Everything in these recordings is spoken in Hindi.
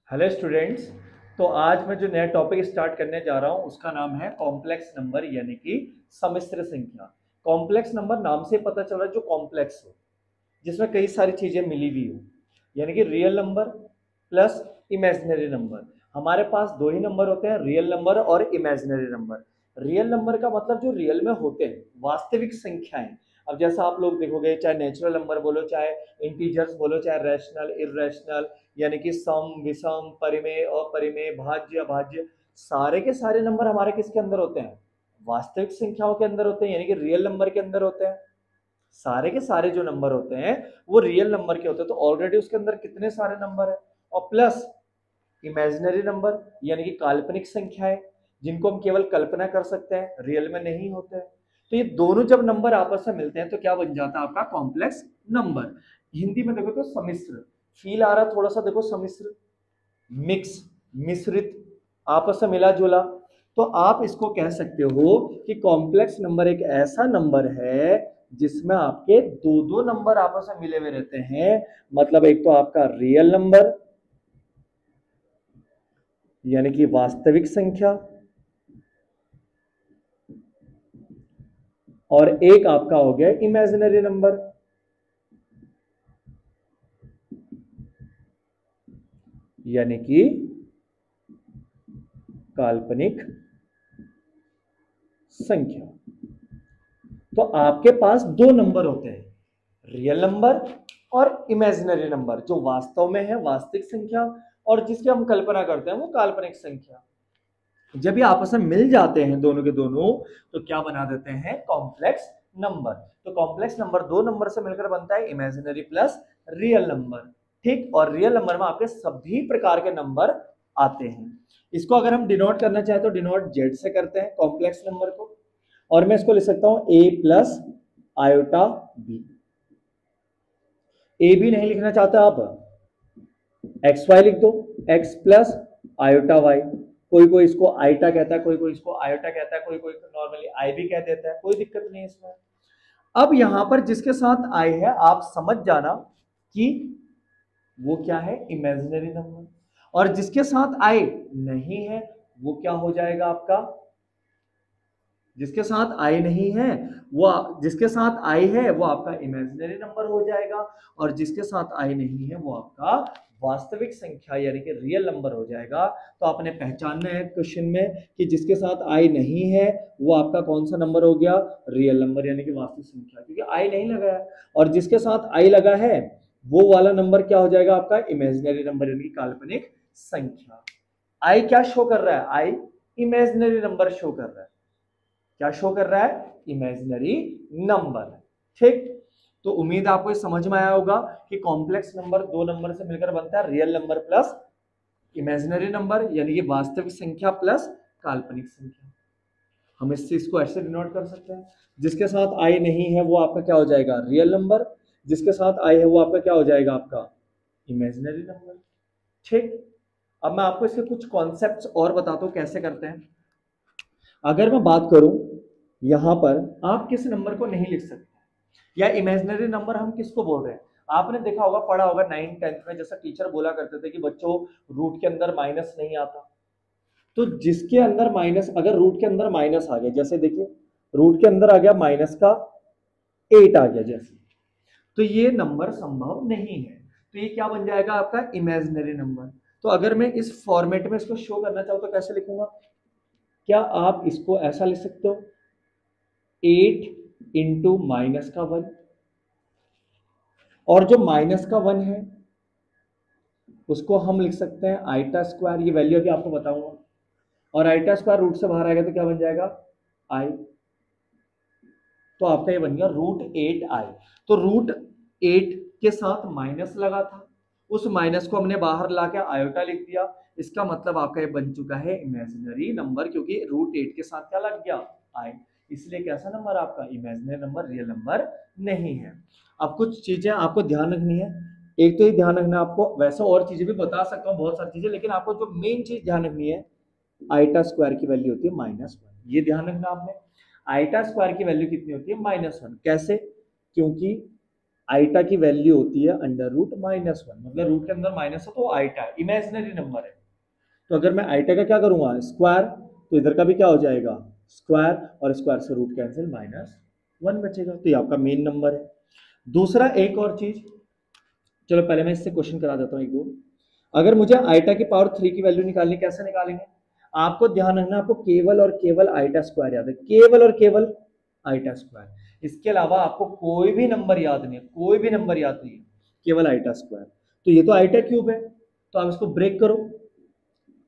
Hello students. तो आज मैं जो नया टॉपिक स्टार्ट करने जा रहा हूँ उसका नाम है कॉम्प्लेक्स नंबर यानी कि सम्मिश्र संख्या। कॉम्प्लेक्स नंबर नाम से पता चल रहा है जो कॉम्प्लेक्स हो, जिसमें कई सारी चीजें मिली हुई हो, यानी कि real number plus imaginary number. हमारे पास दो ही नंबर होते हैं, रियल नंबर और इमेजिनरी नंबर। रियल नंबर का मतलब जो रियल में होते हैं, वास्तविक संख्याएं। अब जैसा आप लोग देखोगे, चाहे नेचुरल नंबर बोलो, चाहे इंटीजर्स बोलो, चाहे रैशनल इरेशनल, यानी कि सम विषम परिमेय अपरिमेय भाज्य अभाज्य, सारे के सारे नंबर हमारे किसके अंदर होते हैं? वास्तविक संख्याओं के अंदर होते हैं, यानी कि रियल नंबर के अंदर होते हैं। सारे के सारे जो नंबर होते हैं वो रियल नंबर के होते हैं। तो ऑलरेडी उसके अंदर कितने सारे नंबर है। और प्लस इमेजिनरी नंबर यानी कि काल्पनिक संख्याएं, जिनको हम केवल कल्पना कर सकते हैं, रियल में नहीं होते हैं। तो ये दोनों जब नंबर आपस में मिलते हैं तो क्या बन जाता है? आपका कॉम्प्लेक्स नंबर। हिंदी में देखो तो सम्मिश्र, फील आ रहा थोड़ा सा, देखो सम्मिश्र, मिक्स, मिश्रित, आपस में मिला जुला। तो आप इसको कह सकते हो कि कॉम्प्लेक्स नंबर एक ऐसा नंबर है जिसमें आपके दो दो नंबर आपस में मिले हुए रहते हैं। मतलब एक तो आपका रियल नंबर यानी कि वास्तविक संख्या, और एक आपका हो गया इमेजिनरी नंबर यानी कि काल्पनिक संख्या। तो आपके पास दो नंबर होते हैं, रियल नंबर और इमेजिनरी नंबर, जो वास्तव में है वास्तविक संख्या और जिसकी हम कल्पना करते हैं वो काल्पनिक संख्या। जब ये आपस में मिल जाते हैं दोनों के दोनों, तो क्या बना देते हैं? Complex number. तो कॉम्प्लेक्स नंबर दो नंबर से मिलकर बनता है इमेजिनरी प्लस रियल नंबर। ठीक, और रियल नंबर में आपके सभी प्रकार के नंबर आते हैं। इसको अगर हम डिनोट करना चाहें तो डिनोट जेड से करते हैं कॉम्प्लेक्स नंबर को, और मैं इसको लिख सकता हूं A plus iota B. A B नहीं लिखना चाहते आप, एक्स वाई लिख दो, एक्स प्लस आयोटा वाई। कोई कोई इसको आइटा कहता है, कोई कोई इसको आयोटा कहता है, कोई कोई नॉर्मली आई भी कह देता है, कोई दिक्कत नहीं है इसमें। अब यहां पर जिसके साथ आई है आप समझ जाना कि वो क्या है? Imaginary number. और जिसके साथ आई नहीं है वो क्या हो जाएगा आपका? जिसके साथ आई नहीं है वो, जिसके साथ आई है वो आपका इमेजिनरी नंबर हो जाएगा, और जिसके साथ आई नहीं है वो आपका वास्तविक संख्या यानी कि रियल नंबर हो जाएगा। तो आपने पहचानना है क्वेश्चन में कि जिसके साथ आई नहीं है वो आपका कौन सा नंबर हो गया? रियल नंबर यानी कि वास्तविक संख्या, क्योंकि आई नहीं लगा है। और जिसके साथ आई लगा है वो वाला नंबर क्या हो जाएगा आपका? इमेजिनरी नंबर यानी कि काल्पनिक संख्या। आई क्या शो कर रहा है? आई इमेजिनरी नंबर शो कर रहा है। क्या शो कर रहा है? Imaginary number. ठीक, तो उम्मीद आपको समझ में आया होगा कि कॉम्प्लेक्स नंबर दो नंबर से मिलकर बनता है, real number plus imaginary number यानी कि वास्तविक संख्या प्लस काल्पनिक संख्या। हम इससे इसको ऐसे डिनोट कर सकते हैं, जिसके साथ आई नहीं है वो आपका क्या हो जाएगा? Real number. जिसके साथ आई है वो आपका क्या हो जाएगा? आपका इमेजिनरी नंबर। ठीक, अब मैं आपको इसके कुछ कॉन्सेप्ट्स और बताता हूं कैसे करते हैं। अगर मैं बात करूं, यहां पर आप किस नंबर को नहीं लिख सकते, या इमेजिनरी नंबर हम किसको बोल रहे हैं? आपने देखा होगा, पढ़ा होगा 9th 10th में, जैसा टीचर बोला करते थे कि बच्चों रूट के अंदर माइनस नहीं आता। तो जिसके अंदर माइनस, अगर रूट के अंदर माइनस आ गया, जैसे देखिए रूट के अंदर आ गया माइनस का 8 आ गया जैसे, तो ये नंबर संभव नहीं है। तो ये क्या बन जाएगा? आपका इमेजिनरी नंबर। तो अगर मैं इस फॉर्मेट में इसको शो करना चाहूँ तो कैसे लिखूंगा? क्या आप इसको ऐसा लिख सकते हो? 8 इंटू माइनस का 1, और जो माइनस का 1 है उसको हम लिख सकते हैं आइटा स्क्वायर। ये वैल्यू अभी आपको बताऊंगा। और आइटा स्क्वायर रूट से बाहर आएगा तो क्या बन जाएगा? आई। तो आपका ये बन गया √8i। तो √8 के साथ माइनस लगा था, उस माइनस को हमने बाहर लाके आयोटा लिख दिया। इसका मतलब आपका ये बन चुका है इमेजिनरी नंबर, क्योंकि √8 के साथ क्या लग गया? आई। इसलिए कैसा नंबर आपका? इमेजिनरी नंबर, रियल नंबर नहीं है। अब कुछ चीजें आपको ध्यान रखनी है। एक तो ये ध्यान रखना आपको, वैसे और चीजें भी बता सकता हूँ बहुत सारी चीजें, लेकिन आपको जो मेन चीज ध्यान रखनी है, आइटा स्क्वायर की वैल्यू होती है -1। ये ध्यान रखना आपने। आइटा स्क्वायर की वैल्यू कितनी होती है? -1। कैसे? क्योंकि आइटा की वैल्यू होती है अंडर रूट -1, मतलब रूट के अंदर माइनस है तो आइटा है, इमेजिनरी नंबर है। तो अगर मैं आइटा का क्या करूंगा स्क्वायर, तो इधर का भी क्या हो जाएगा स्क्वायर, और स्क्वायर से रूट कैंसिल -1 बचेगा, तो ये आपका मेन नंबर है। दूसरा एक और चीज, चलो पहले मैं इससे क्वेश्चन करा देता हूँ एक दो। अगर मुझे आइटा की पावर 3 की वैल्यू निकालनी, कैसे निकालेंगे? आपको ध्यान रखना, आपको केवल और केवल आइटा स्क्वायर याद है, केवल और केवल आइटा स्क्वायर, इसके अलावा आपको कोई भी नंबर याद नहीं है, कोई भी नंबर याद नहीं है, केवल आइटा स्क्वायर। तो ये तो आइटा क्यूब है, तो आप इसको ब्रेक करो,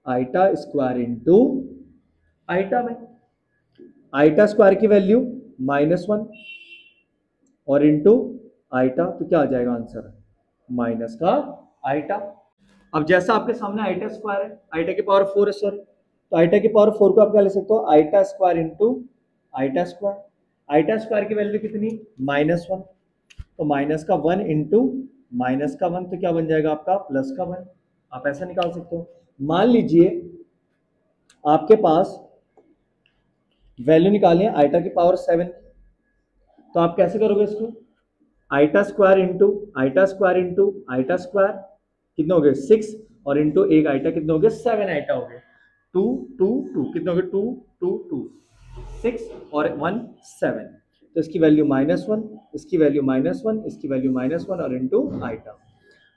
आइटा स्क्वायर इंटू आइटा में, आइटा स्क्वायर की वैल्यू -1 और इंटू आइटा, तो क्या आ जाएगा आंसर माइनस का आइटा। अब जैसा आपके सामने आइटा स्क्वायर है, आइटा की पावर 4 है सॉरी, तो आइटा की पावर 4 को आप क्या ले सकते हो iota square into iota square, iota square की वैल्यू कितनी -1, तो माइनस का 1 इंटू माइनस का 1, तो क्या बन जाएगा आपका प्लस का 1, आप ऐसा निकाल सकते हो। मान लीजिए आपके पास वैल्यू निकालनी है आइटा की पावर 7, तो आप कैसे करोगे इसको, iota square into iota square into iota square, कितने हो गए 6, और इंटू एक आइटा कितने हो गए 7 आइटा हो गए, 2 2 2 कितने हो गए 2 2 2 6 और 1 7, तो इसकी वैल्यू -1, इसकी वैल्यू -1, इसकी वैल्यू -1 और into iota,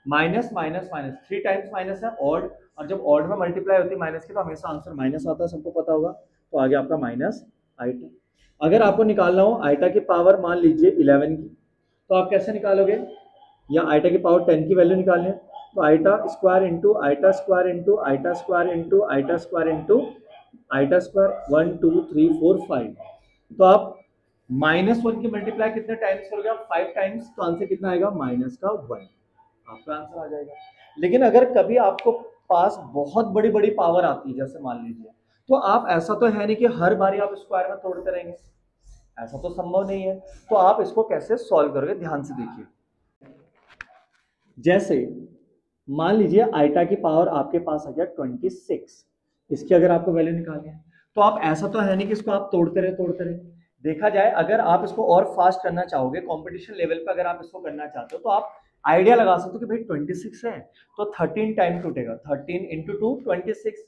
minus minus minus 3 times minus है ऑड, और जब ऑड में मल्टीप्लाई होती है माइनस की तो हमेशा आंसर माइनस आता है, सबको पता होगा, तो आगे आपका माइनस आइटा। अगर आपको निकालना हो आइटा की पावर मान लीजिए 11 की, तो आप कैसे निकालोगे, या आइटा की पावर 10 की वैल्यू निकालनी है, तो iota square into iota square into iota square into iota square into iota square 1 2 3 4 5, तो आप -1 की मल्टीप्लाई कितने टाइम्स करोगे आप 5 टाइम्स, तो आंसर कितना आएगा माइनस का 1, आपका आंसर आ जाएगा। लेकिन अगर कभी आपको पास बहुत बड़ी बड़ी पावर आती है, जैसे मान लीजिए, तो आप ऐसा तो है नहीं कि हर बारी आप स्क्वायर में तोड़ते रहेंगे, ऐसा तो संभव नहीं है, तो आप इसको कैसे सॉल्व करोगे ध्यान से देखिए। जैसे मान लीजिए आइटा की पावर आपके पास आ गया 26, इसकी अगर आपको वैल्यू निकालनी है, तो आप ऐसा तो है नहीं कि इसको आप तोड़ते रहे। देखा जाए अगर आप इसको और फास्ट करना चाहोगे, कंपटीशन लेवल पे अगर आप इसको करना चाहते हो, तो आप आइडिया लगा सकते हो कि भाई 26 है तो 13 टाइम टूटेगा, 13 इंटू 2 26,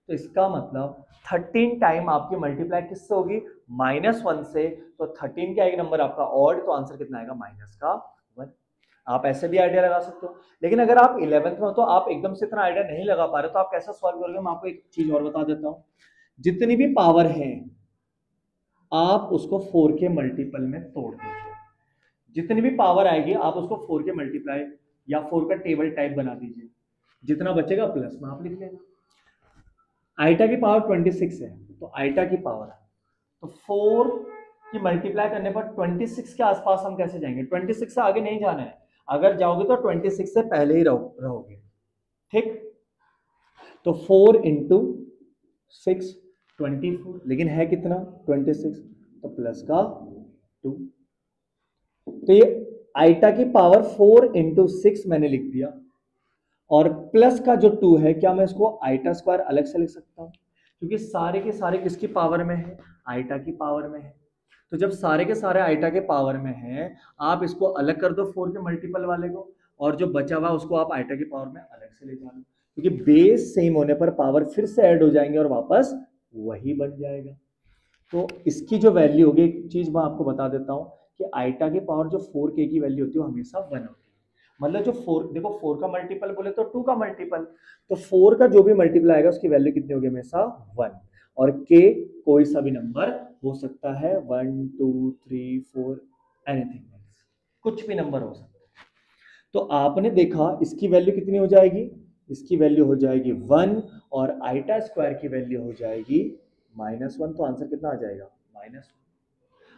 तो इसका मतलब 13 टाइम आपकी मल्टीप्लाई किससे होगी -1 से, तो 13 क्या आएगा नंबर आपका ऑड, तो आंसर कितना आएगा माइनस का 1। आप ऐसे भी आइडिया लगा सकते हो, लेकिन अगर आप 11th में हो तो आप एकदम से इतना आइडिया नहीं लगा पा रहे, तो आप कैसा सॉल्व करोगे, मैं आपको एक चीज और बता देता हूँ, जितनी भी पावर है आप उसको 4 के मल्टीपल में तोड़ दीजिए, जितनी भी पावर आएगी आप उसको 4 के मल्टीप्लाई या 4 का टेबल टाइप बना दीजिए, जितना बचेगा प्लस में आप लिख लेना। आइटा की पावर 26 है, तो आइटा की पावर है, तो 4 की मल्टीप्लाई करने पर 26 के आसपास हम कैसे जाएंगे, 26 से आगे नहीं जाना है, अगर जाओगे तो 26 से पहले ही रहोगे, ठीक। तो 4 इंटू 6 24, लेकिन है कितना 26, तो प्लस का 2, तो ये आइटा की पावर 4 इंटू 6 मैंने लिख दिया, और प्लस का जो 2 है, क्या मैं इसको आइटा स्क्वायर अलग से लिख सकता हूं, क्योंकि सारे के सारे किसकी पावर में है आइटा की पावर में है, तो जब सारे के सारे आइटा के पावर में है, आप इसको अलग कर दो 4 के मल्टीपल वाले को, और जो बचा हुआ उसको आप आइटा की पावर में अलग से ले जाना, क्योंकि बेस सेम होने पर पावर फिर से ऐड हो जाएंगे और वापस वही बन जाएगा। तो इसकी जो वैल्यू होगी, एक चीज मैं आपको बता देता हूं कि आइटा की पावर जो 4k की वैल्यू होती है वो हमेशा 1 होती है, मतलब जो 4 देखो 4 का मल्टीपल बोले तो 2 का मल्टीपल, तो 4 का जो भी मल्टीपल आएगा उसकी वैल्यू कितनी होगी हमेशा 1, और k कोई सा भी नंबर हो सकता है 1 2 3 4 एनीथिंग, कुछ भी नंबर हो सकता है। तो आपने देखा इसकी वैल्यू कितनी हो जाएगी, इसकी वैल्यू हो जाएगी 1, और आइटा स्क्वायर की वैल्यू हो जाएगी -1, तो आंसर कितना आ जाएगा -1।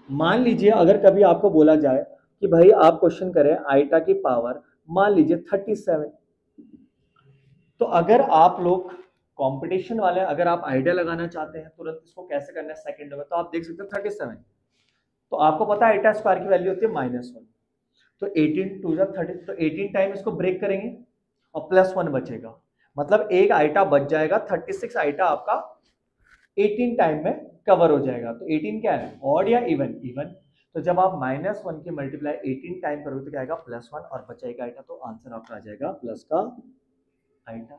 मान लीजिए अगर कभी आपको बोला जाए कि भाई आप क्वेश्चन करें आइटा की पावर मान लीजिए 37, तो अगर आप लोग कंपटीशन वाले, अगर आप आइडिया लगाना चाहते हैं तुरंत इसको कैसे करना है सेकंड में, तो आप देख सकते हैं 37, तो आपको पता है आइटा स्क्वायर की वैल्यू होती है -1, तो 18 2 30, तो 18 टाइम इसको ब्रेक करेंगे और +1 बचेगा, मतलब एक आइटा बच जाएगा, 36 आइटा आपका 18 टाइम में कवर हो जाएगा। तो 18 क्या है ऑड या इवन, इवन, तो जब आप -1 की मल्टीप्लाई 18 टाइम करोगे तो क्या आएगा +1 और बचा एक आइटा, तो आंसर आपका आ जाएगा प्लस का आइटा।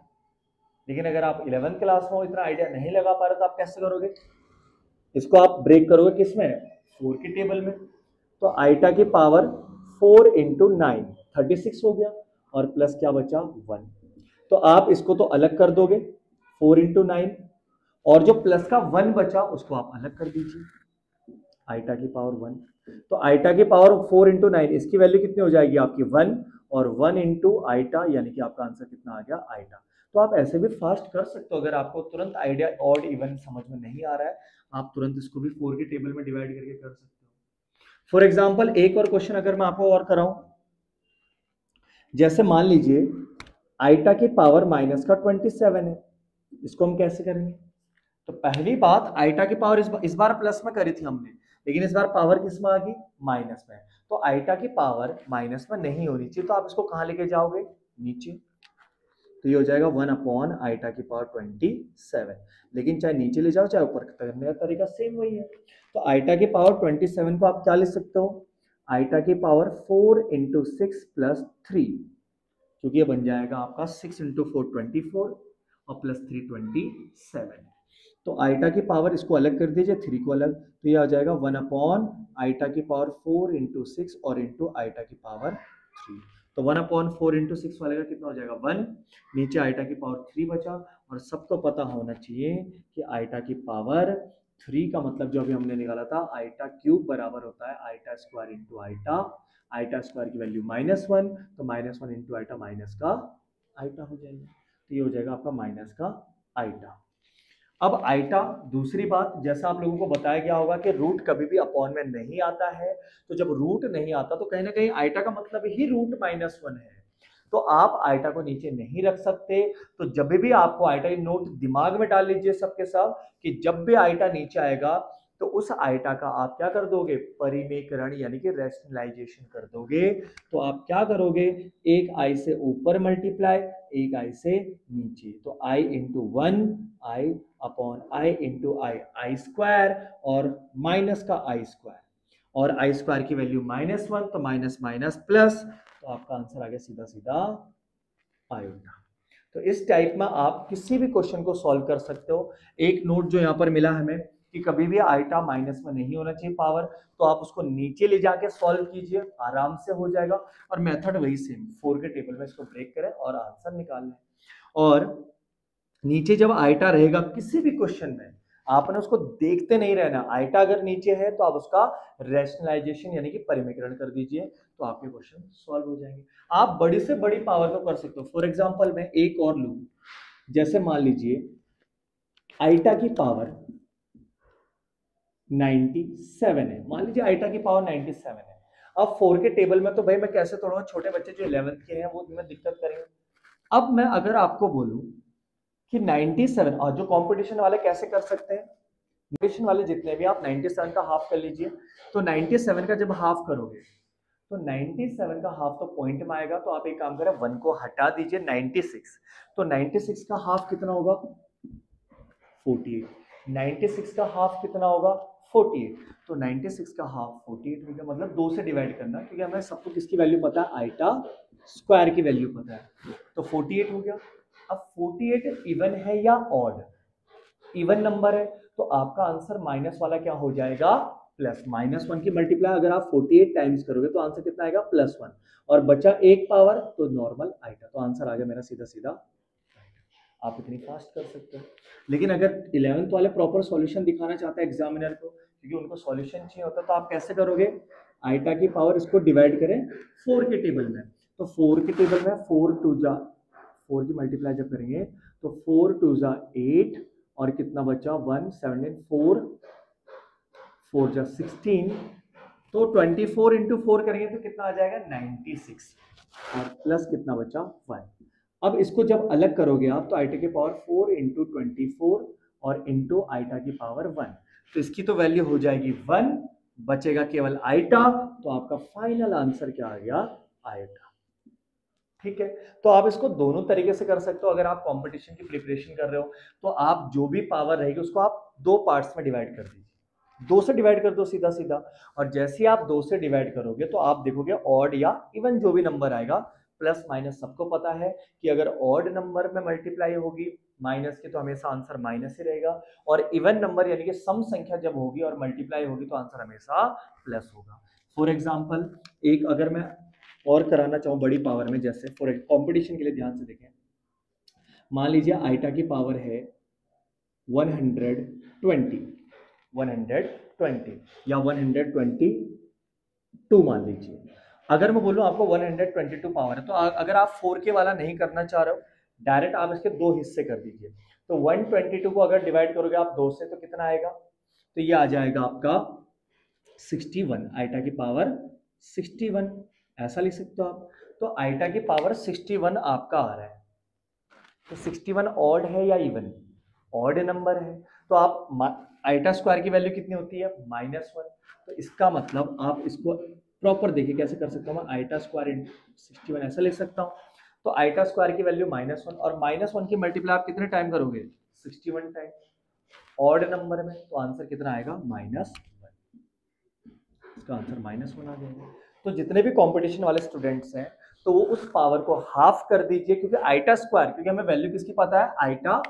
लेकिन अगर आप 11th क्लास में हो, इतना आइडिया नहीं लगा पा रहे तो आप कैसे करोगे, इसको आप ब्रेक करोगे किसमें, 4 के टेबल में। तो आइटा की पावर 4 इंटू 9 36 हो गया, और प्लस क्या बचा 1। तो आप इसको तो अलग कर दोगे 4 इंटू 9, और जो प्लस का 1 बचा उसको आप अलग कर दीजिए, आइटा की पावर 1। तो आइटा की पावर 4 इंटू 9, इसकी वैल्यू कितनी हो जाएगी आपकी 1, और 1 इंटू आइटा, यानी कि आपका आंसर कितना आ गया आइटा। तो आप ऐसे भी फास्ट कर सकते हो, अगर आपको तुरंत आइडिया ऑड इवन समझ में नहीं आ रहा है, आप तुरंत इसको भी 4 के टेबल में डिवाइड करके कर सकते हो। फॉर एग्जाम्पल एक और क्वेश्चन अगर मैं आपको और कराऊं, जैसे मान लीजिए आइटा की पावर माइनस का 27 है, इसको हम कैसे करेंगे। तो पहली बात, आइटा की पावर इस बार प्लस में करी थी हमने, लेकिन इस बार पावर किस में आ गई, माइनस में। तो आइटा की पावर माइनस में नहीं होनी चाहिए, तो आप इसको कहां लेके जाओगे, नीचे। तो ये हो जाएगा 1 अपॉन आइटा की पावर 27, लेकिन चाहे नीचे ले जाओ चाहे ऊपर करने का तरीका सेम वही है। तो आइटा की पावर 27 को आप क्या लिख सकते हो, आइटा की पावर 4 इंटू 6 प्लस 3, क्योंकि ये बन जाएगा आपका 6 इंटू 4 24 और प्लस 3 27। तो आइटा की पावर इसको अलग कर दीजिए, 3 को अलग, तो ये आ जाएगा 1 अपॉन आइटा की पावर 4 इंटू 6 और इंटू आइटा की पावर 3। तो 1 अपॉन 4 इंटू 6 वाले का कितना हो जाएगा 1, नीचे आइटा की पावर 3 बचा। और सबको पता होना चाहिए कि आइटा की पावर 3 का मतलब जो अभी हमने निकाला था, आइटा क्यूब बराबर होता है iota square into iota. Iota square की वैल्यू -1, तो -1 इंटू आइटा माइनस का आइटा हो जाएगा, तो ये हो जाएगा आपका माइनस का आइटा। अब आइटा, दूसरी बात, जैसा आप लोगों को बताया गया होगा कि रूट कभी भी अपॉन में नहीं आता है, तो जब रूट नहीं आता तो कहीं ना कहीं आइटा का मतलब ही रूट -1 है, तो आप आइटा को नीचे नहीं रख सकते। तो जब भी आपको आइटा की नोट दिमाग में डाल लीजिए सबके सब, कि जब भी आइटा नीचे आएगा तो उस आइटा का आप क्या कर दोगे, परिमेकरण यानी कि रैशनलाइजेशन कर दोगे। तो आप क्या करोगे, एक आई से ऊपर मल्टीप्लाई, एक आई से नीचे, तो I into 1 I upon I into I, I square, और माइनस का आई स्क्वायर, और आई स्क्वायर की वैल्यू -1, तो माइनस माइनस प्लस, तो आपका आंसर आ गया सीधा सीधा आयोटा। तो इस टाइप में आप किसी भी क्वेश्चन को सॉल्व कर सकते हो। एक नोट जो यहाँ पर मिला हमें कि कभी भी आइटा माइनस में नहीं होना चाहिए पावर, तो आप उसको नीचे ले जाके सॉल्व कीजिए, आराम से हो जाएगा। और मेथड वही सेम, 4 के टेबल में इसको ब्रेक करें और आंसर निकाल लें। और नीचे जब आइटा रहेगा किसी भी क्वेश्चन में, आपने उसको देखते नहीं रहना, आइटा अगर नीचे है तो आप उसका रैशनलाइजेशन यानी कि परिमेकरण कर दीजिए, तो आपके क्वेश्चन सॉल्व हो जाएंगे। आप बड़ी से बड़ी पावर को कर सकते हो। फॉर एग्जांपल मैं एक और लूं, जैसे मान लीजिए आइटा की पावर 97 है, मान लीजिए आइटा की पावर 97 है। अब 4 के टेबल में तो भाई मैं कैसे तोड़ूंगा, छोटे बच्चे जो 11th के हैं वो में दिक्कत करेंगे। अब मैं अगर आपको बोलूं कि 97, और जो कंपटीशन वाले कैसे कर सकते हैं, कंपटीशन वाले जितने भी, आप 97 का हाफ कर लीजिए। तो 97 का जब हाफ करोगे तो 97 का हाफ तो पॉइंट में आएगा, तो आप एक काम करें 1 को हटा दीजिए, 96। तो 96 का हाफ कितना होगा 48, 96 का हाफ कितना होगा 48, तो 96 का हाफ 48 हो गया, मतलब 2 से डिवाइड करना, क्योंकि हमें सबको किसकी वैल्यू पता है, आइटा स्क्वायर की वैल्यू पता है, तो 48 हो गया। अब 48 इवन है या ऑड, इवन नंबर है, तो आपका आंसर माइनस वाला क्या हो जाएगा प्लस, -1 की मल्टीप्लाई अगर आप 48 टाइम्स करोगे तो आंसर कितना आएगा +1, और बचा एक पावर तो नॉर्मल आइटा, तो आंसर आ गया मेरा सीधा सीधा। आप इतनी फास्ट कर सकते हो। लेकिन अगर 11th वाले प्रॉपर सॉल्यूशन दिखाना चाहते हैं एग्जामिनर को, क्योंकि उनको सॉल्यूशन चाहिए होता है, तो आप कैसे करोगे, आइटा की पावर इसको डिवाइड करें 4 के टेबल में, तो 4 के टेबल में 4 2 जा 4 की मल्टीप्लाई जब करेंगे तो 4 2 जा 8, और कितना बचा 1 7 4 4 जा 16, तो 24 इंटू 4 करेंगे तो कितना आ जाएगा 96, और प्लस कितना बचा 1। अब इसको जब अलग करोगे आप, तो आइटा की पावर 4 इंटू 24 और इंटू आइटा की पावर 1, तो इसकी तो वैल्यू हो जाएगी 1, बचेगा केवल आइटा, तो आपका फाइनल आंसर क्या आ गया आइटा। ठीक है, तो आप इसको दोनों तरीके से कर सकते हो। अगर आप कंपटीशन की प्रिपरेशन कर रहे हो तो आप जो भी पावर रहेगी उसको आप 2 पार्ट्स में डिवाइड कर दीजिए, 2 से डिवाइड कर दो सीधा सीधा, और जैसे ही आप 2 से डिवाइड करोगे तो आप देखोगे ऑड या इवन जो भी नंबर आएगा, प्लस माइनस सबको पता है कि अगर ऑड नंबर में मल्टीप्लाई होगी माइनस की तो हमेशा आंसर माइनस ही रहेगा, और इवन नंबर यानी कि सम संख्या जब होगी और मल्टीप्लाई होगी तो आंसर हमेशा प्लस होगा। फॉर एग्जाम्पल एक अगर मैं और कराना चाहूँ बड़ी पावर में, जैसे फॉर कॉम्पिटिशन के लिए ध्यान से देखें, मान लीजिए आइटा की पावर है 120 या 122 मान लीजिए। अगर मैं बोलूं आपको 122 पावर है, तो अगर आप 4K वाला नहीं करना चाह रहे हो, डायरेक्ट आप इसके 2 हिस्से कर दीजिए। तो 122 को अगर डिवाइड करोगे आप 2 से तो कितना आएगा, तो ये आ जाएगा आपका 61, आइटा की पावर 61, ऐसा लिख सकते हो आप। तो आइटा की पावर 61 आपका आ रहा है। तो 61 ऑड है या इवन? ऑड नंबर है, तो आप आइटा स्क्वायर की वैल्यू कितनी होती है, -1। तो इसका मतलब आप इसको प्रॉपर देखिए कैसे कर सकता हूँ मैं, आइटा स्क्वायर इंटू 61 ऐसा लिख सकता हूँ। तो आइटा स्क्वायर की वैल्यू -1, और -1 की मल्टीप्लाई आप कितने टाइम करोगे, 61 टाइम। ऑड नंबर में तो आंसर कितना आएगा, -1, इसका आंसर -1 आ जाएगा। तो जितने भी कंपटीशन वाले स्टूडेंट्स हैं तो वो उस पावर को हाफ कर दीजिए, क्योंकि आइटा स्क्वायर, क्योंकि हमें वैल्यू किसकी पता है, आइटा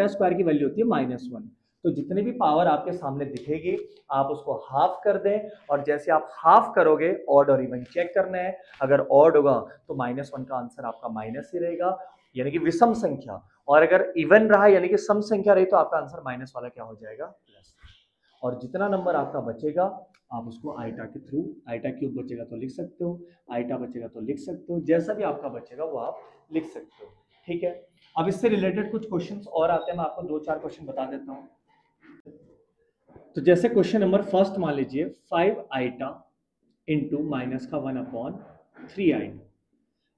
स्क्वायर की वैल्यू होती है -1। तो जितनी भी पावर आपके सामने दिखेगी आप उसको हाफ कर दें, और जैसे आप हाफ करोगे ऑड और इवन चेक करना है, अगर ऑड होगा तो -1 का आंसर आपका माइनस ही रहेगा, यानी कि विषम संख्या, और अगर इवन रहा यानी कि सम संख्या रही तो आपका आंसर माइनस वाला क्या हो जाएगा, प्लस। और जितना नंबर आपका बचेगा आप उसको आइटा के थ्रू, आइटा क्यूब बचेगा तो लिख सकते हो, आइटा बचेगा तो लिख सकते हो, जैसा भी आपका बचेगा वो आप लिख सकते हो। ठीक है, अब इससे रिलेटेड कुछ क्वेश्चंस और आते हैं, मैं आपको 2-4 क्वेश्चन बता देता हूँ। तो जैसे क्वेश्चन नंबर फर्स्ट मान लीजिए 5 आइटा इंटू माइनस का 1/3 आइटा।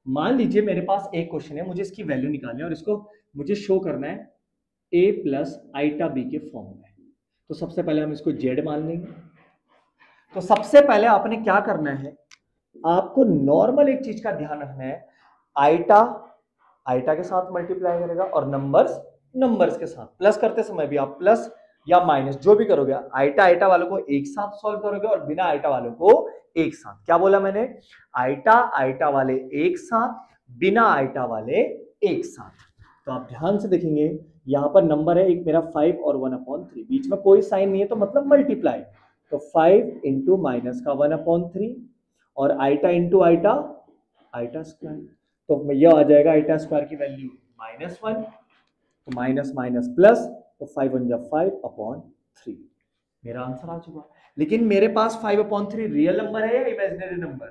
मान लीजिए मेरे पास एक क्वेश्चन है, मुझे इसकी वैल्यू निकालनी है और इसको मुझे शो करना है a प्लस आइटा बी के फॉर्म में। तो सबसे पहले हम इसको z मान लेंगे। तो सबसे पहले आपने क्या करना है, आपको नॉर्मल एक चीज का ध्यान रखना है, आइटा आइटा के साथ मल्टीप्लाई करेगा और नंबर्स के साथ, प्लस करते समय भी आप प्लस या माइनस जो भी करोगे, आइटा आइटा वालों को एक साथ सॉल्व करोगे और बिना आइटा वालों को एक साथ। क्या बोला मैंने, आइटा आइटा वाले एक साथ, बिना आइटा वाले एक साथ। तो आप ध्यान से देखेंगे यहां पर नंबर है एक मेरा 5 और 1/3, बीच में कोई साइन नहीं है तो मतलब मल्टीप्लाई। तो 5 इंटू माइनस का 1/3 और iota into iota, iota square, तो यह आ जाएगा आइटा स्क्वायर की वैल्यू -1, तो माइनस माइनस प्लस, तो 5 1 जा 5/3, मेरा आंसर आ चुका। लेकिन मेरे पास 5/3 रियल नंबर है या इमेजिनरी नंबर,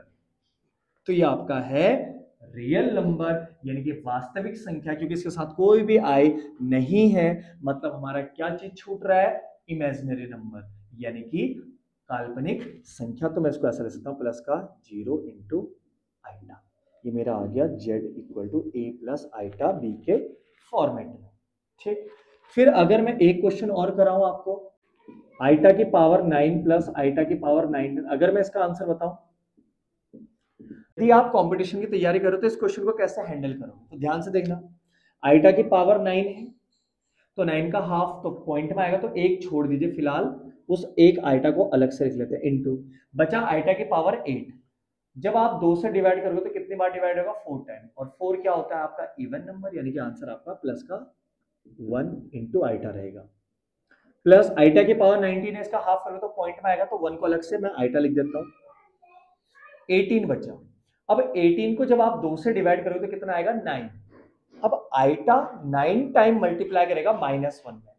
तो ये आपका है रियल नंबर, यानी कि वास्तविक संख्या, क्योंकि इसके साथ कोई भी आई नहीं है, मतलब हमारा क्या चीज छूट रहा है, इमेजिनरी नंबर, यानी कि काल्पनिक संख्या। तो मैं इसको ऐसा लिख सकता हूं, प्लस का 0 इंटू आइटा, ये मेरा आ गया z equal to a plus iota b के फॉर्मेट में। ठीक, फिर अगर मैं एक क्वेश्चन और कराऊं आपको, आइटा की पावर 9 प्लस आइटा की पावर 9, अगर मैं इसका आंसर बताऊं, यदि आप कंपटीशन की तैयारी करो तो इस क्वेश्चन को कैसे हैंडल करोगे, तो ध्यान से देखना, आइटा की पावर 9 है तो 9 का हाफ तो पॉइंट में आएगा, तो एक छोड़ दीजिए फिलहाल, उस एक आइटा को अलग से लिख लेते हैं, इनटू बचा आइटा की पावर 8। जब आप 2 से डिवाइड करोगे तो कितनी बार डिवाइड होगा, 4 टाइम, और 4 क्या होता है आपका इवन नंबर, यानी कि आंसर आपका प्लस का 1 इंटू आइटा रहेगा। प्लस आइटा की पावर 19 है, इसका हाफ करोगे तो पॉइंट में आएगा, तो 1 को अलग से मैं आइटा लिख देता हूं, 18 बचा। अब 18 को जब आप 2 से डिवाइड करोगे तो कितना आएगा, 9। अब आइटा 9 टाइम मल्टीप्लाई करेगा -1 में,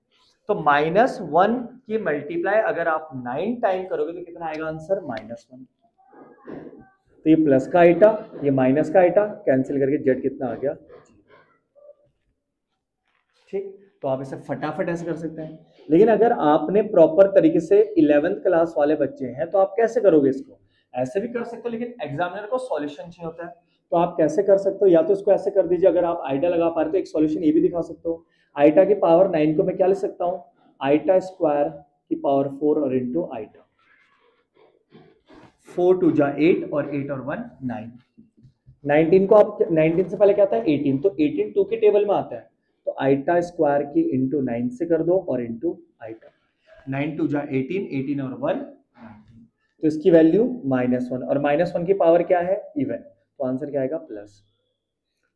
तो -1 की मल्टीप्लाई अगर आप 9 टाइम करोगे तो कितना आएगा आंसर, -1। तो ये प्लस का आइटा, ये माइनस का आइटा, कैंसिल करके जेड कितना आ गया, ठीक। तो आप इसे फटाफट ऐसे कर सकते हैं। लेकिन अगर आपने प्रॉपर तरीके से 11th क्लास वाले बच्चे हैं तो आप कैसे करोगे इसको, ऐसे भी कर सकते हो, लेकिन एग्जामिनर को सॉल्यूशन चाहिए होता है, तो आप कैसे कर सकते हो, या तो इसको ऐसे कर दीजिए, अगर आप आइटा लगा पा रहे तो एक सॉल्यूशन ये भी दिखा सकते हो, आइटा की पावर 9 को मैं क्या लिख सकता हूँ, आइटा स्क्वायर की पावर 4 और इंटू आइटा, 4 2 जा 8 और 8 और 1 9, 19 को आप 19 से पहले क्या आता है 18, तो 18 2 के टेबल में आता है, तो आइटा स्क्वायर की इंटू 9 से कर दो और इंटू आइटा। 9 टू जा 18, 18 और 1 19, तो इसकी वैल्यू -1 और -1 की पावर क्या है इवन, तो आंसर क्या आएगा plus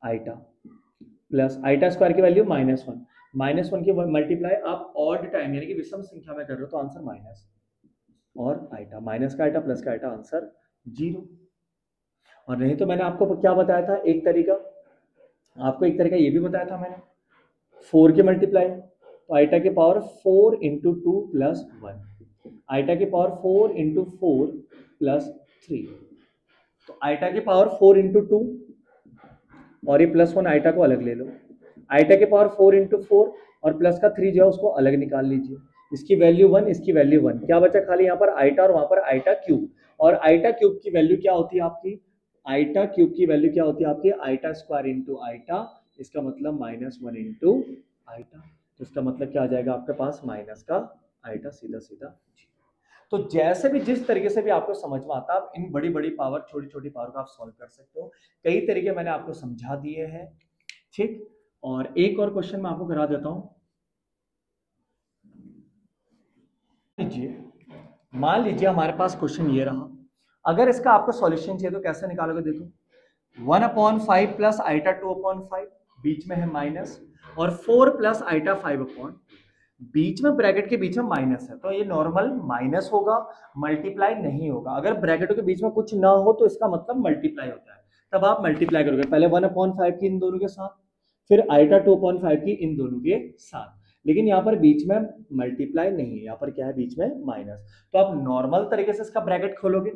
iota, plus iota square की वैल्यू -1, -1 की मल्टीप्लाई आप ऑड टाइम यानी कि विषम संख्या में कर रहे हो तो आंसर माइनस और आइटा, माइनस का आइटा प्लस का आइटा आंसर 0। और नहीं तो मैंने आपको क्या बताया था एक तरीका, आपको एक तरीका ये भी बताया था मैंने 4 की मल्टीप्लाई, तो आइटा की पावर 4 इंटू 2 प्लस 1, आइटा की पावर 4 इंटू 4 प्लस 3, तो आइटा की पावर 4 इंटू 2 और ये प्लस 1 आइटा को अलग ले लो, आइटा की पावर 4 इंटू 4 और प्लस का 3 जो है उसको अलग निकाल लीजिए, इसकी वैल्यू 1, इसकी वैल्यू 1, क्या बचा खाली यहाँ पर आइटा और वहां पर आइटा क्यूब, और आइटा क्यूब की वैल्यू क्या होती है आपकी, आइटा क्यूब की वैल्यू क्या होती है आपकी आइटा स्क्वायर इंटू आइटा, इसका मतलब -1 इंटू आइटा, तो इसका मतलब क्या आ जाएगा आपके पास माइनस का आइटा सीधा सीधा। तो जैसे भी जिस तरीके से भी आपको समझ में आता है आप इन बड़ी बड़ी पावर छोटी छोटी पावर को आप सॉल्व कर सकते हो, कई तरीके मैंने आपको समझा दिए हैं, ठीक। और एक और क्वेश्चन मैं आपको करा देता हूं, मान लीजिए हमारे पास क्वेश्चन ये रहा, अगर इसका आपको सॉल्यूशन चाहिए तो कैसे निकालोगे, देखो 1/5 प्लस आइटा 2/5, बीच में है माइनस, और 4 प्लस आइटा 5/, बीच में ब्रैकेट के बीच में माइनस है, तो ये नॉर्मल माइनस होगा, मल्टीप्लाई नहीं होगा, अगर ब्रैकेटों के बीच में कुछ ना हो तो इसका मतलब मल्टीप्लाई होता है, तब आप मल्टीप्लाई करोगे, पहले 1/5 की इन दोनों के साथ, फिर आइटा 2/5 की इन दोनों के साथ, लेकिन यहाँ पर बीच में मल्टीप्लाई नहीं है, यहाँ पर क्या है बीच में माइनस, तो आप नॉर्मल तरीके से इसका ब्रैकेट खोलोगे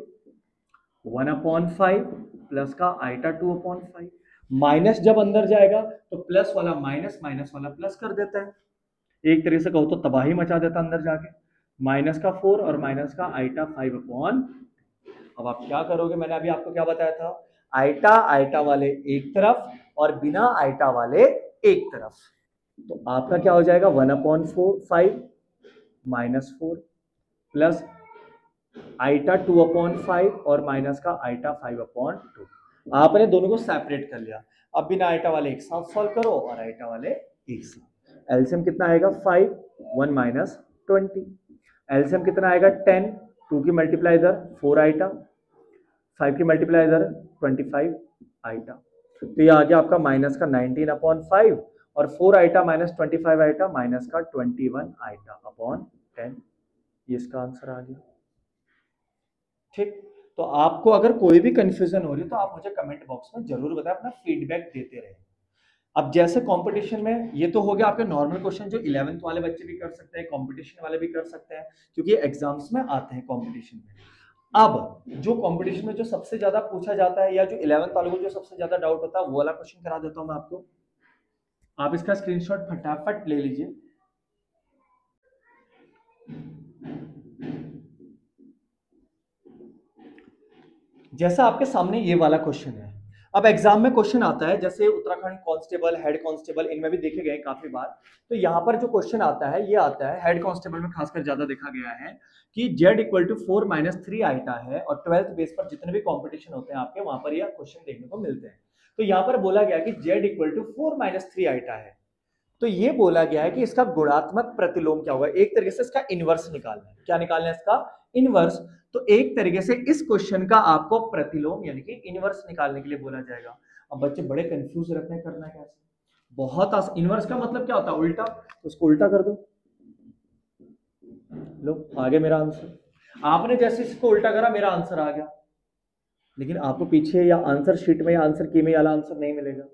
1/5 प्लस का आइटा 2/5, माइनस जब अंदर जाएगा तो प्लस वाला माइनस, माइनस वाला प्लस कर देता है, एक तरीके से कहो तो तबाही मचा देता अंदर जाके, माइनस का 4 और माइनस का आइटा 5/, अब आप क्या करोगे, मैंने अभी आपको क्या बताया था, आइटा आइटा वाले एक तरफ और बिना आइटा वाले एक तरफ, तो आपका क्या हो जाएगा 1/5 -4 प्लस आइटा 2/5 और माइनस का आइटा 5/2, आपने दोनों को सेपरेट कर लिया, अब बिना आइटा वाले एक साथ सॉल्व करो और आइटा वाले एक साथ, एलसीएम कितना आएगा 5, 1 माइनस 20, एलसीएम कितना आएगा 10, 2 की मल्टीप्लाई इधर 4 आइटा, 5 की मल्टीप्लाई इधर 25 आइटा, तो ये आ गया आपका माइनस का 19/5 और 4 आइटा माइनस 25 आइटा माइनस का 21 आइटा अपॉन 10, ये इसका आंसर आ गया, ठीक। तो आपको अगर कोई भी कंफ्यूजन हो रही है तो आप मुझे कमेंट बॉक्स में जरूर बताएं, अपना फीडबैक देते रहे। अब जैसे कंपटीशन में ये तो हो गया आपके नॉर्मल क्वेश्चन जो 11th वाले बच्चे भी कर सकते हैं, कंपटीशन वाले भी कर सकते हैं, क्योंकि एग्जाम्स में आते हैं कंपटीशन में। अब जो कंपटीशन में जो सबसे ज्यादा पूछा जाता है या जो 11th वालों को जो सबसे ज्यादा डाउट होता है वो वाला क्वेश्चन करा देता हूं मैं आपको, आप इसका स्क्रीनशॉट फटाफट ले लीजिए। जैसा आपके सामने ये वाला क्वेश्चन है, अब एग्जाम में क्वेश्चन आता है जैसे उत्तराखंड कांस्टेबल, हेड कांस्टेबल, इनमें भी देखे गए काफी बार, तो यहाँ पर जो क्वेश्चन आता है ये आता है हेड कांस्टेबल में खासकर ज्यादा देखा गया है कि z = 4 - 3 आइटा है, और 12th बेस पर जितने भी कंपटीशन होते हैं आपके वहां पर यह क्वेश्चन देखने को मिलते हैं, तो यहाँ पर बोला गया कि z = 4 - 3 आइटा है, तो ये बोला गया है कि इसका गुणात्मक प्रतिलोम क्या होगा, एक तरीके से इसका इनवर्स निकालना है, क्या निकालना है इसका इनवर्स, तो एक तरीके से इस क्वेश्चन का आपको प्रतिलोम यानी कि इनवर्स निकालने के लिए बोला जाएगा। अब बच्चे बड़े कंफ्यूज रहते हैं करना कैसे, बहुत इनवर्स का मतलब क्या होता है उल्टा, तो उसको उल्टा कर दो, लो आगे मेरा आंसर, आपने जैसे इसको उल्टा करा मेरा आंसर आ गया, लेकिन आपको पीछे या आंसर शीट में या आंसर की में वाला आंसर नहीं मिलेगा,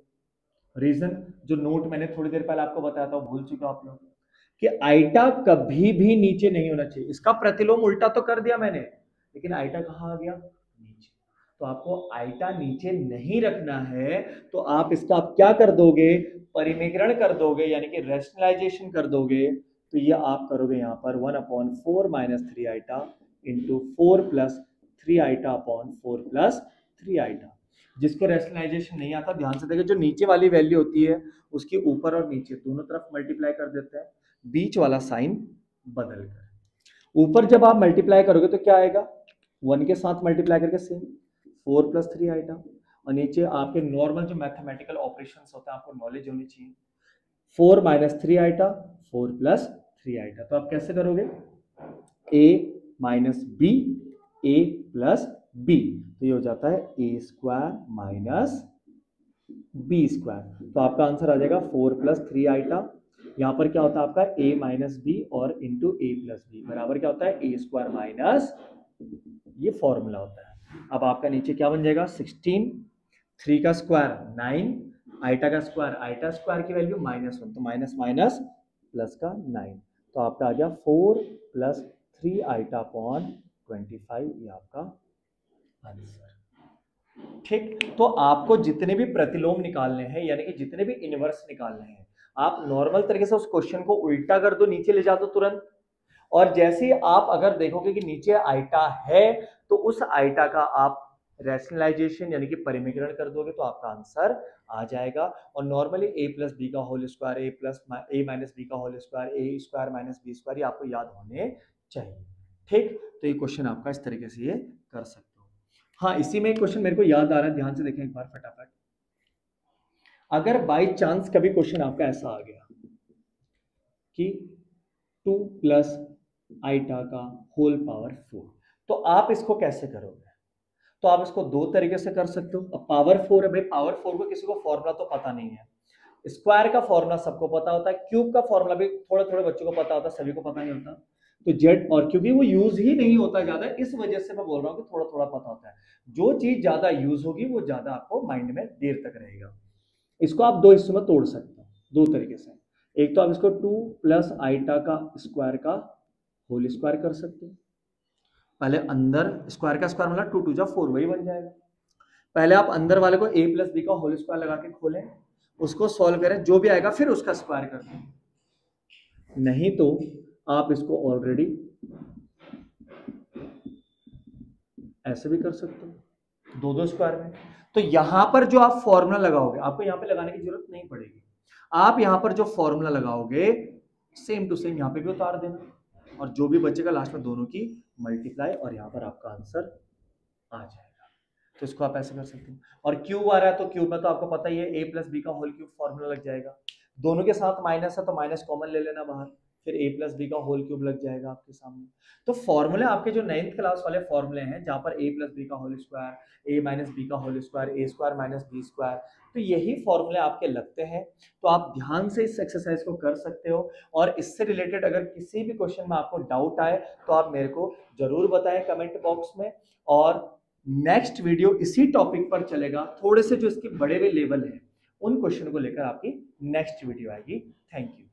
रीजन जो नोट मैंने थोड़ी देर पहले आपको बताया था भूल चुके आप लोग, कि आइटा कभी भी नीचे नहीं होना चाहिए, इसका प्रतिलोम उल्टा तो कर दिया मैंने, लेकिन आइटा कहाँ आ गया नीचे, तो आपको आइटा नीचे नहीं रखना है, तो आप इसका आप क्या कर दोगे परिमेकरण कर दोगे, यानी कि रैशनलाइजेशन कर दोगे, तो ये आप करोगे यहाँ पर 1/4 - 3 iota into 4 + 3 iota upon 4 + 3 iota, जिसको रैशनलाइजेशन नहीं आता ध्यान से देखिए, जो नीचे वाली वैल्यू होती है उसके ऊपर और नीचे दोनों तरफ मल्टीप्लाई कर देते हैं, बीच वाला साइन बदल कर, ऊपर जब आप मल्टीप्लाई करोगे तो क्या आएगा 1 के साथ मल्टीप्लाई करके सेम 4 + 3 आइटा, और नीचे आपके नॉर्मल जो मैथमेटिकल ऑपरेशंस होते हैं आपको नॉलेज होनी चाहिए, 4 - 3 आइटा 4 + 3 आइटा, तो आप कैसे करोगे ए माइनस बी ए प्लस बी, तो ये हो जाता है ए स्क्वायर माइनस बी स्क्वायर। तो आपका आंसर आ जाएगा 4 प्लस 3 आइटा। यहां पर क्या होता है आपका a माइनस बी और इंटू ए प्लस बी बराबर क्या होता है ए स्क्वायर माइनस, ये फॉर्मूला होता है। अब आपका नीचे क्या बन जाएगा 16, 3 का स्क्वायर 9, आइटा का स्क्वायर, आइटा स्क्वायर की वैल्यू -1, तो माइनस माइनस प्लस का 9, तो आपका आ गया 4 प्लस 3 आइटा अपॉन 25, ये आपका आंसर। ठीक, तो आपको जितने भी प्रतिलोम निकालने हैं यानी कि जितने भी इनवर्स निकालने हैं, आप नॉर्मल तरीके से उस क्वेश्चन को उल्टा कर दो, नीचे ले जा दो तुरंत, और जैसे ही आप अगर देखोगे कि नीचे आइटा है तो उस आइटा का आप रैशनलाइजेशन यानी कि परिमीकरण कर दोगे तो आपका आंसर आ जाएगा। और नॉर्मली ए प्लस बी का होल स्क्वायर, ए माइनस बी का होल स्क्वायर, ए स्क्वायर माइनस बी स्क्वायर, ये आपको याद होने चाहिए। ठीक, तो ये क्वेश्चन आपका इस तरीके से ये कर सकते हो। हाँ, इसी में एक क्वेश्चन मेरे को याद आ रहा है, ध्यान से देखें एक बार फटाफट। अगर बाई चांस कभी क्वेश्चन आपका ऐसा आ गया कि 2 प्लस आइटा का होल पावर 4, तो आप इसको कैसे करोगे? तो आप इसको दो तरीके से कर सकते हो। अब पावर 4 है भाई, पावर 4 को किसी को फॉर्मूला तो पता नहीं है, स्क्वायर का फॉर्मूला सबको पता होता है, क्यूब का फॉर्मूला भी थोड़े थोड़े बच्चों को पता होता है, सभी को पता नहीं होता। तो जेड, और क्योंकि वो यूज ही नहीं होता ज्यादा, इस वजह से मैं बोल रहा हूँ कि थोड़ा थोड़ा पता होता है। जो चीज ज्यादा यूज होगी वो ज्यादा आपको माइंड में देर तक रहेगा। इसको आप दो हिस्सों में तोड़ सकते हो, दो तरीके से। एक तो आप इसको 2 प्लस आइटा का स्क्वायर का होल स्क्वायर कर सकते हो। पहले अंदर स्क्वायर का स्क्वायर मतलब 2 2 जा 4, वही बन जाएगा। पहले आप अंदर वाले को a प्लस बी का होल स्क्वायर लगा के खोलें, उसको सॉल्व करें, जो भी आएगा फिर उसका स्क्वायर कर दें। नहीं तो आप इसको ऑलरेडी ऐसे भी कर सकते हो, दो दो स्क्वायर में। तो यहां पर जो आप फॉर्मूला लगाओगे, आपको यहां पे लगाने की जरूरत नहीं पड़ेगी। आप यहां पर जो फॉर्मूला लगाओगे सेम टू सेम यहां पे भी उतार देना, और जो भी बचेगा लास्ट में दोनों की मल्टीप्लाई, और यहां पर आपका आंसर आ जाएगा। तो इसको आप ऐसे कर सकते हो। और क्यूब आ रहा है तो क्यूब में तो आपको पता ही है a प्लस बी का होल क्यूब फॉर्मूला लग जाएगा। दोनों के साथ माइनस है तो माइनस कॉमन ले लेना बाहर, फिर a प्लस बी का होल क्यूब लग जाएगा आपके सामने। तो फॉर्मूले आपके जो 9th क्लास वाले फॉर्मूले हैं, जहां पर a प्लस बी का whole square, a minus B का whole square, a square minus B square, तो यही फॉर्मूले आपके लगते हैं। तो आप ध्यान से इस एक्सरसाइज को कर सकते हो। और इससे रिलेटेड अगर किसी भी क्वेश्चन में आपको डाउट आए तो आप मेरे को जरूर बताएं कमेंट बॉक्स में। और नेक्स्ट वीडियो इसी टॉपिक पर चलेगा, थोड़े से जो इसके बड़े हुए लेवल हैं उन क्वेश्चन को लेकर आपकी नेक्स्ट वीडियो आएगी। Thank you.